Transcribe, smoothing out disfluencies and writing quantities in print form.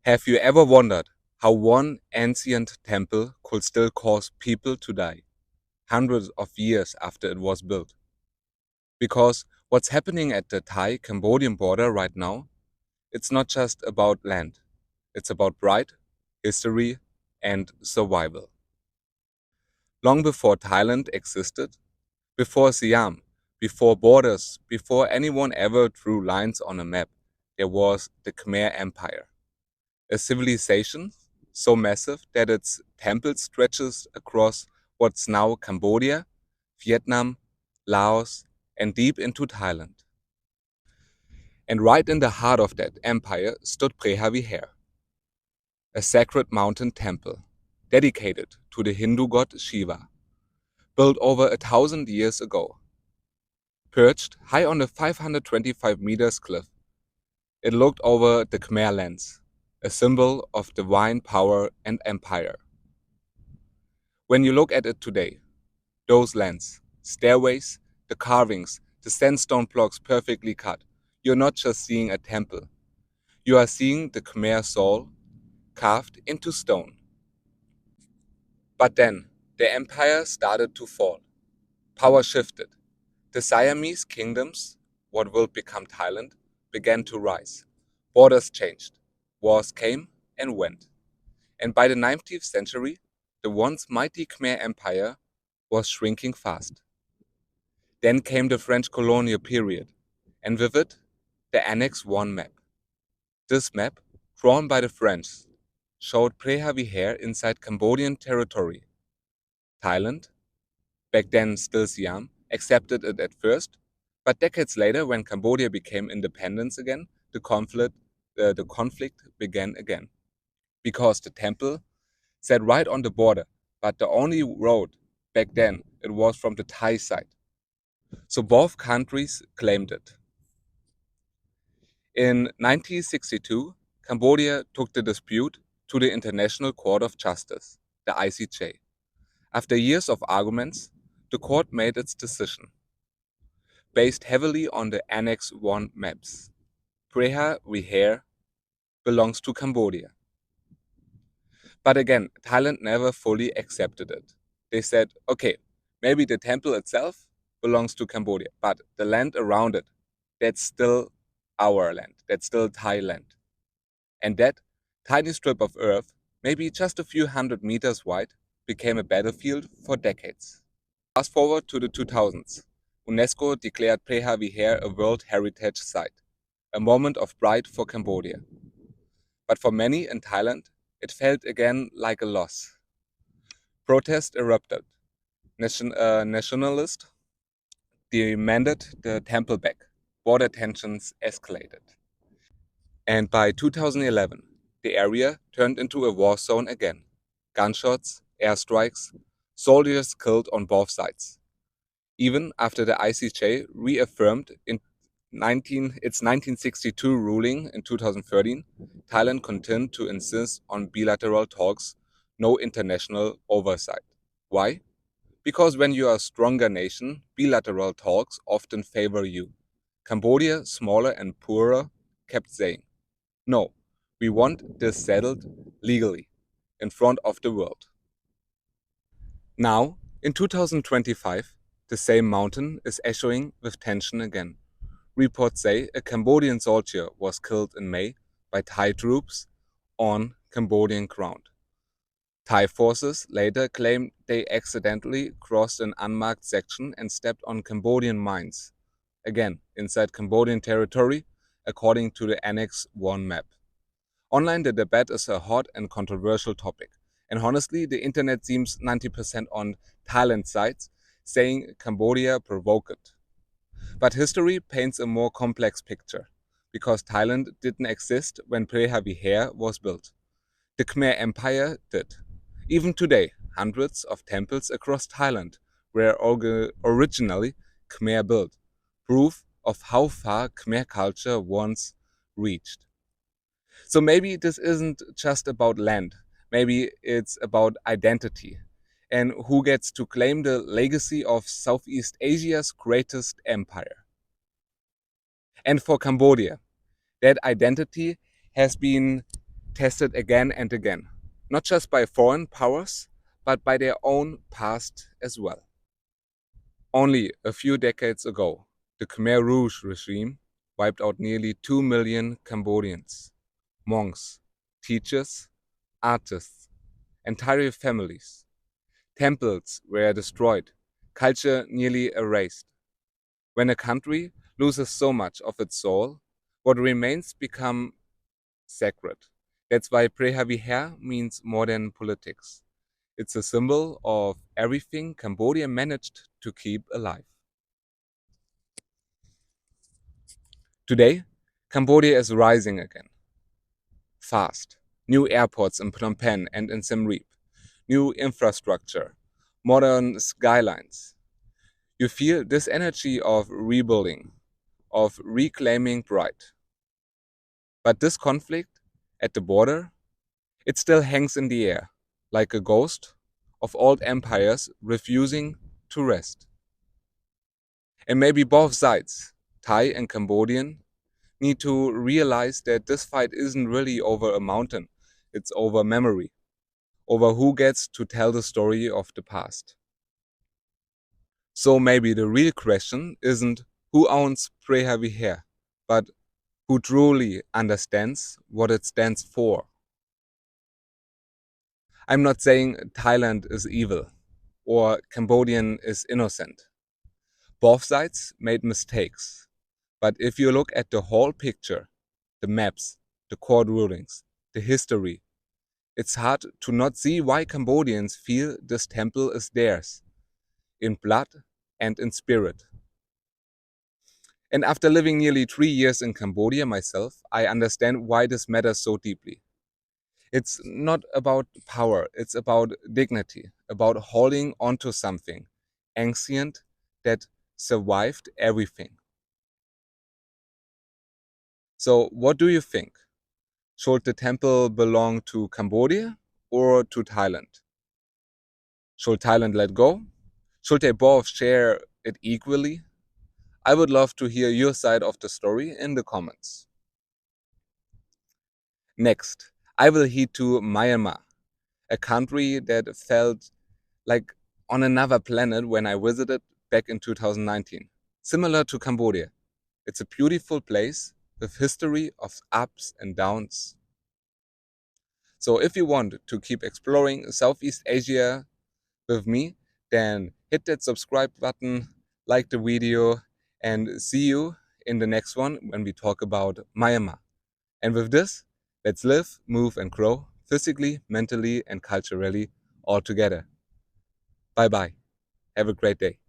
Have you ever wondered how one ancient temple could still cause people to die hundreds of years after it was built? Because what's happening at the Thai-Cambodian border right now, it's not just about land. It's about pride, history, and survival. Long before Thailand existed, before Siam, before borders, before anyone ever drew lines on a map, there was the Khmer Empire. A civilization so massive that its temple stretches across what's now Cambodia, Vietnam, Laos, and deep into Thailand. And right in the heart of that empire stood Preah Vihear, a sacred mountain temple dedicated to the Hindu god Shiva, built over 1,000 years ago. Perched high on the 525 meters cliff, it looked over the Khmer lands, a symbol of divine power and empire. When you look at it today, those lands, stairways, the carvings, the sandstone blocks perfectly cut, you're not just seeing a temple. You are seeing the Khmer soul carved into stone. But then, the empire started to fall. Power shifted. The Siamese kingdoms, what will become Thailand, began to rise. Borders changed. Wars came and went. And by the 19th century, the once mighty Khmer Empire was shrinking fast. Then came the French colonial period, and with it, the Annex I map. This map, drawn by the French, showed Preah Vihear inside Cambodian territory. Thailand, back then still Siam, accepted it at first, but decades later, when Cambodia became independent again, the conflict began again. Because the temple sat right on the border, but the only road back then, it was from the Thai side. So both countries claimed it. In 1962, Cambodia took the dispute to the International Court of Justice, the ICJ. After years of arguments, the court made its decision, based heavily on the Annex I maps. Preah Vihear belongs to Cambodia. But again, Thailand never fully accepted it. They said, okay, maybe the temple itself belongs to Cambodia, but the land around it, that's still our land, that's still Thailand. And that tiny strip of earth, maybe just a few hundred meters wide, became a battlefield for decades. Fast forward to the 2000s. UNESCO declared Preah Vihear a World Heritage Site, a moment of pride for Cambodia. But for many in Thailand, it felt again like a loss. Protest erupted. Nationalists demanded the temple back. Border tensions escalated. And by 2011, the area turned into a war zone again. Gunshots, airstrikes, soldiers killed on both sides. Even after the ICJ reaffirmed its 1962 ruling in 2013, Thailand continued to insist on bilateral talks, no international oversight. Why? Because when you are a stronger nation, bilateral talks often favor you. Cambodia, smaller and poorer, kept saying, no, we want this settled legally, in front of the world. Now, in 2025, the same mountain is echoing with tension again. Reports say a Cambodian soldier was killed in May by Thai troops on Cambodian ground. Thai forces later claimed they accidentally crossed an unmarked section and stepped on Cambodian mines, again inside Cambodian territory, according to the Annex I map. Online, the debate is a hot and controversial topic, and honestly, the internet seems 90% on Thailand's side, saying Cambodia provoked it. But history paints a more complex picture, because Thailand didn't exist when Preah Vihear was built. The Khmer Empire did. Even today, hundreds of temples across Thailand were originally Khmer built, proof of how far Khmer culture once reached. So maybe this isn't just about land, maybe it's about identity and who gets to claim the legacy of Southeast Asia's greatest empire. And for Cambodia, that identity has been tested again and again, not just by foreign powers, but by their own past as well. Only a few decades ago, the Khmer Rouge regime wiped out nearly 2 million Cambodians, monks, teachers, artists, entire families. Temples were destroyed, culture nearly erased. When a country loses so much of its soul, what remains become sacred. That's why Preah Vihear means more than politics. It's a symbol of everything Cambodia managed to keep alive. Today, Cambodia is rising again. Fast. New airports in Phnom Penh and in Siem Reap. New infrastructure. Modern skylines. You feel this energy of rebuilding, of reclaiming pride. But this conflict at the border, it still hangs in the air, like a ghost of old empires refusing to rest. And maybe both sides, Thai and Cambodian, need to realize that this fight isn't really over a mountain, it's over memory, over who gets to tell the story of the past. So maybe the real question isn't who owns Preah Vihear, but who truly understands what it stands for. I'm not saying Thailand is evil or Cambodian is innocent. Both sides made mistakes. But if you look at the whole picture, the maps, the court rulings, the history, it's hard to not see why Cambodians feel this temple is theirs, in blood and in spirit. And after living nearly 3 years in Cambodia myself, I understand why this matters so deeply. It's not about power, it's about dignity, about holding onto something ancient that survived everything. So, what do you think? Should the temple belong to Cambodia or to Thailand? Should Thailand let go? Should they both share it equally? I would love to hear your side of the story in the comments. Next, I will head to Myanmar, a country that felt like on another planet when I visited back in 2019. Similar to Cambodia, it's a beautiful place with history of ups and downs. So if you want to keep exploring Southeast Asia with me, then hit that subscribe button, like the video, and see you in the next one when we talk about Myanmar. And with this, let's live, move, and grow physically, mentally, and culturally all together. Bye bye. Have a great day.